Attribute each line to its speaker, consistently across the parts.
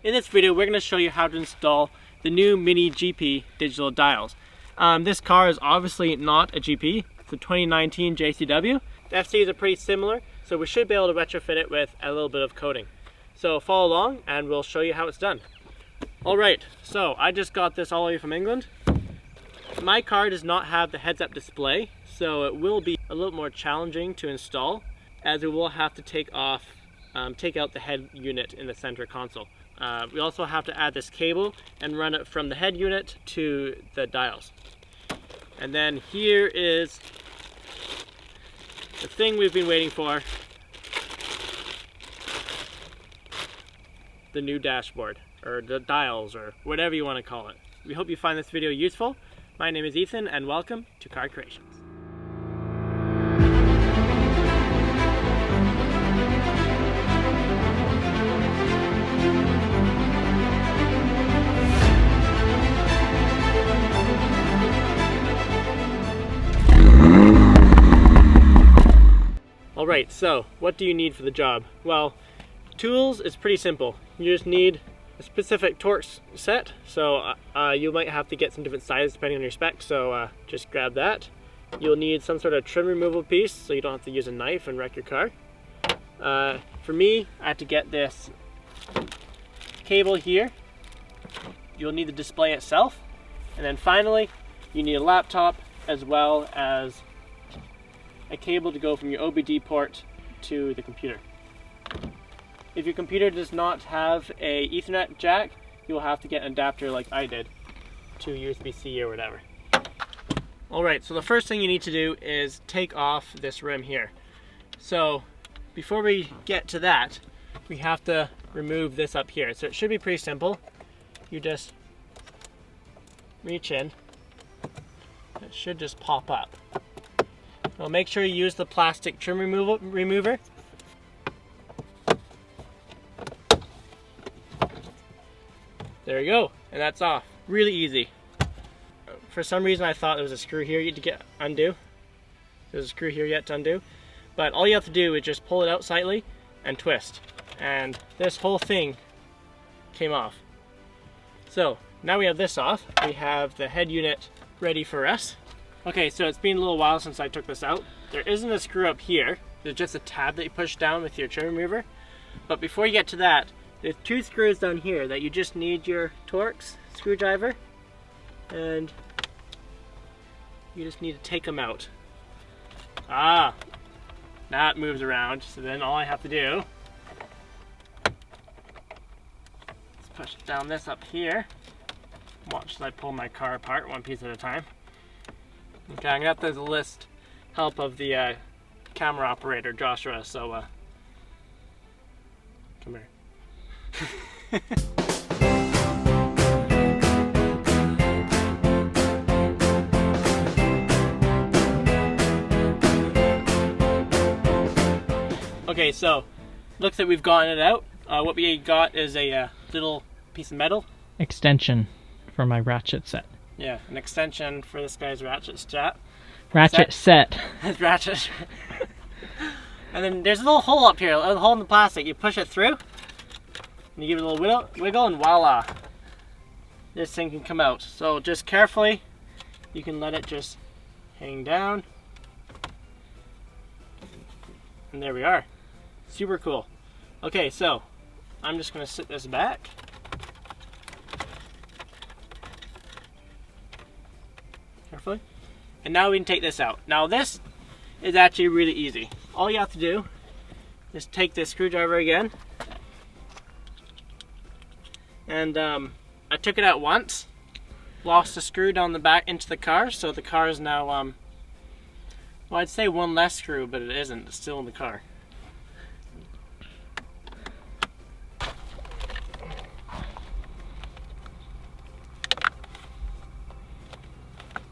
Speaker 1: In this video, we're going to show you how to install the new MINI GP digital dials. This car is obviously not a GP. It's a 2019 JCW. The FCs are pretty similar, so we should be able to retrofit it with a little bit of coding. So follow along and we'll show you how it's done. Alright, so I just got this all the way from England. My car does not have the heads-up display, so it will be a little more challenging to install, as we will have to take out the head unit in the center console. We also have to add this cable and run it from the head unit to the dials. And then here is the thing we've been waiting for, the new dashboard, or the dials, or whatever you want to call it. We hope you find this video useful. My name is Ethan and welcome to Car Creations. Alright, so what do you need for the job? Well, tools is pretty simple. You just need a specific Torx set, so you might have to get some different sizes depending on your specs, so just grab that. You'll need some sort of trim removal piece so you don't have to use a knife and wreck your car. For me, I had to get this cable here. You'll need the display itself, and then finally you need a laptop as well as a cable to go from your OBD port to the computer. If your computer does not have a Ethernet jack, you will have to get an adapter like I did to USB-C or whatever. Alright, so the first thing you need to do is take off this rim here. So before we get to that, we have to remove this up here. So it should be pretty simple. You just reach in, it should just pop up. Well, make sure you use the plastic trim remover. There you go, and that's off. Really easy. For some reason I thought there was a screw here you had to undo. There's a screw here yet to undo. But all you have to do is just pull it out slightly and twist. And this whole thing came off. So now we have this off. We have the head unit ready for us. Okay, so it's been a little while since I took this out. There isn't a screw up here. There's just a tab that you push down with your trim remover. But before you get to that, there's two screws down here that you just need your Torx screwdriver, and you just need to take them out. Ah, that moves around, so then all I have to do is push down this up here. Watch as I pull my car apart one piece at a time. Okay, I'm gonna have to enlist help of the camera operator, Joshua, so come here. Okay, so looks like we've gotten it out. What we got is a little piece of metal
Speaker 2: extension for my ratchet set.
Speaker 1: Yeah, an extension for this guy's ratchet strap.
Speaker 2: Ratchet set.
Speaker 1: His ratchet. And then there's a little hole up here, a hole in the plastic. You push it through, and you give it a little wiggle, and voila, this thing can come out. So just carefully, you can let it just hang down, and there we are. Super cool. Okay, so I'm just going to sit this back. Carefully. And now we can take this out. Now this is actually really easy. All you have to do is take this screwdriver again. And I took it out once, lost the screw down the back into the car, so the car is now, well, I'd say one less screw, but it isn't. It's still in the car.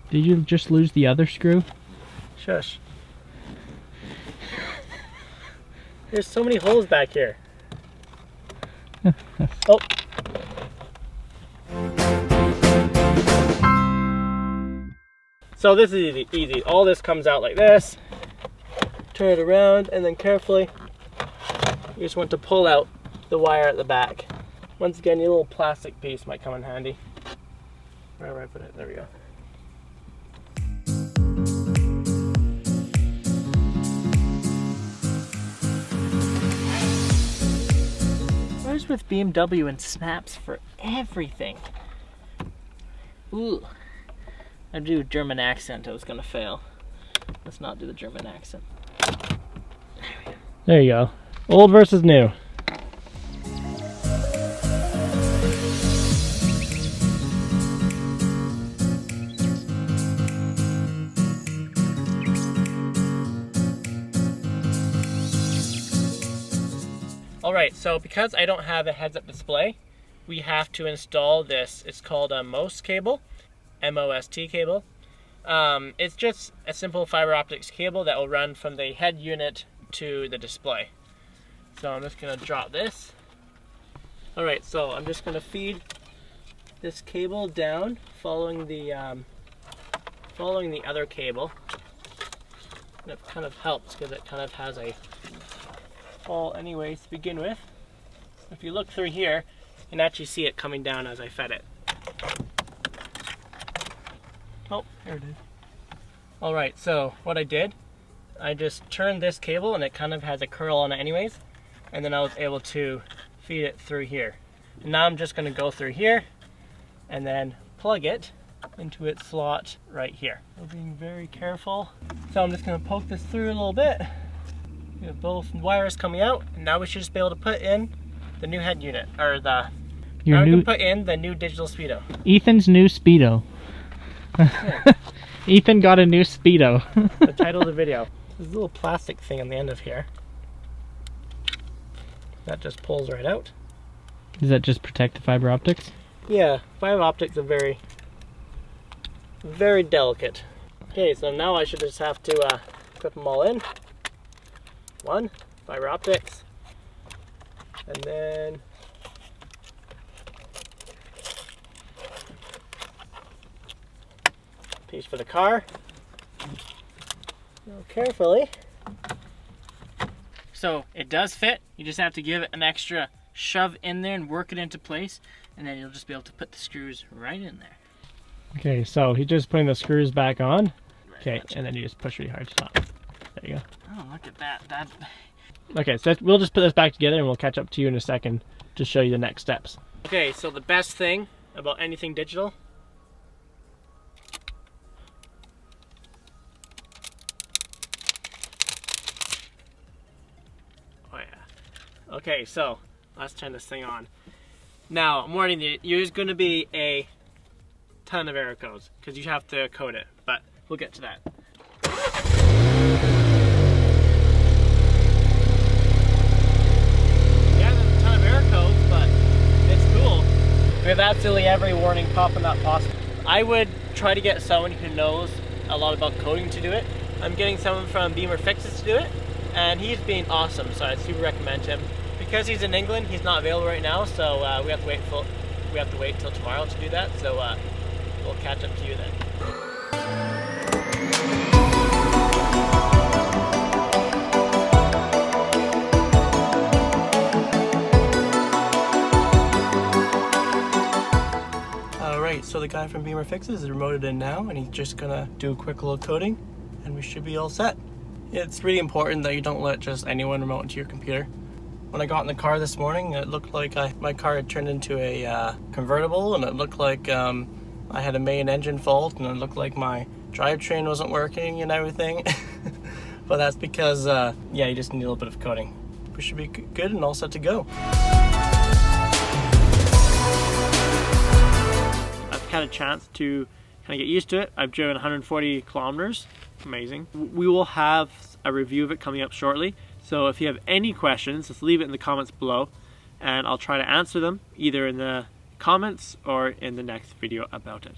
Speaker 2: Did you just lose the other screw?
Speaker 1: Shush. There's so many holes back here. Oh. So this is easy. All this comes out like this. Turn it around and then carefully you just want to pull out the wire at the back. Once again, your little plastic piece might come in handy. Wherever I put it, there we go. What is with BMW and snaps for everything? Ooh. I do German accent, I was gonna fail. Let's not do the German accent.
Speaker 2: There you go. Old versus new.
Speaker 1: Alright, so because I don't have a heads-up display, we have to install this. It's called a MOST cable, M-O-S-T cable. It's just a simple fiber optics cable that will run from the head unit to the display. So I'm just going to drop this. Alright, so I'm just going to feed this cable down following the other cable. And it kind of helps because it kind of has a hole anyways to begin with. If you look through here, you can actually see it coming down as I fed it. Oh, there it is. Alright, so what I did, I just turned this cable and it kind of has a curl on it anyways, and then I was able to feed it through here. And now I'm just going to go through here and then plug it into its slot right here. So being very careful. So I'm just going to poke this through a little bit. We have both wires coming out, and now we should just be able to put in the new head unit, or the we can put in the new digital speedo.
Speaker 2: Ethan's new speedo. Ethan got a new speedo.
Speaker 1: The title of the video. There's a little plastic thing on the end of here. That just pulls right out.
Speaker 2: Does that just protect the fiber optics?
Speaker 1: Yeah, fiber optics are very, very delicate. Okay, so now I should just have to put them all in. One, fiber optics, and then piece for the car. Now carefully. So it does fit, you just have to give it an extra shove in there and work it into place, and then you'll just be able to put the screws right in there.
Speaker 2: Okay, so he's just putting the screws back on. Okay, and then you just push really hard to stop. There you go.
Speaker 1: Oh, look at that.
Speaker 2: Okay, so we'll just put this back together and we'll catch up to you in a second to show you the next steps.
Speaker 1: Okay, so the best thing about anything digital Okay, so let's turn this thing on. Now, I'm warning you, there's going to be a ton of error codes because you have to code it, but we'll get to that. Yeah, there's a ton of error codes, but it's cool. We have absolutely every warning popping up possible. I would try to get someone who knows a lot about coding to do it. I'm getting someone from BimmerFixes to do it, and he's been awesome, so I'd super recommend him. Because he's in England, he's not available right now, so we have to wait till tomorrow to do that. So we'll catch up to you then. Alright, so the guy from BimmerFixes is remoted in now, and he's just gonna do a quick little coding, and we should be all set. It's really important that you don't let just anyone remote into your computer. When I got in the car this morning, it looked like my car had turned into a convertible, and it looked like I had a main engine fault, and it looked like my drivetrain wasn't working and everything. But that's because, yeah, you just need a little bit of coding. We should be good and all set to go. I've had a chance to kind of get used to it. I've driven 140 kilometers. Amazing. We will have a review of it coming up shortly. So if you have any questions, just leave it in the comments below and I'll try to answer them either in the comments or in the next video about it.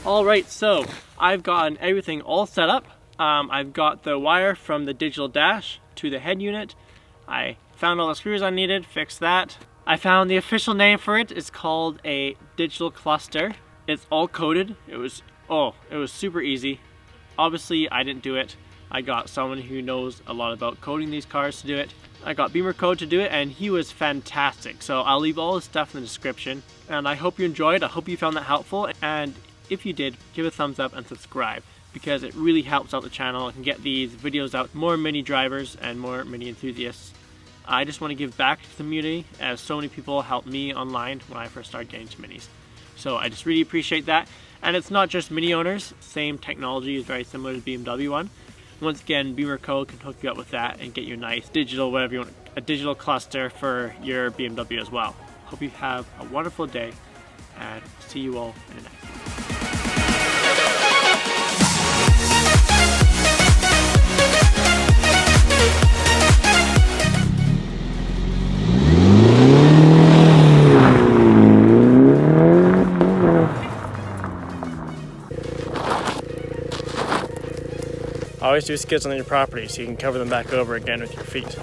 Speaker 1: Alright, so I've gotten everything all set up. I've got the wire from the digital dash to the head unit. I found all the screws I needed, fixed that. I found the official name for it. It's called a digital cluster. It's all coded. It was super easy. Obviously, I didn't do it. I got someone who knows a lot about coding these cars to do it. I got Beamer Code to do it, and he was fantastic. So I'll leave all his stuff in the description. And I hope you enjoyed. I hope you found that helpful. And if you did, give a thumbs up and subscribe, because it really helps out the channel and get these videos out to more Mini drivers and more Mini enthusiasts. I just want to give back to the community, as so many people helped me online when I first started getting into Minis. So I just really appreciate that. And it's not just Mini owners. Same technology is very similar to the BMW one. Once again, Beamer Code can hook you up with that and get you a nice digital, whatever you want, a digital cluster for your BMW as well. Hope you have a wonderful day, and see you all in the next one. Always do skids on your property so you can cover them back over again with your feet.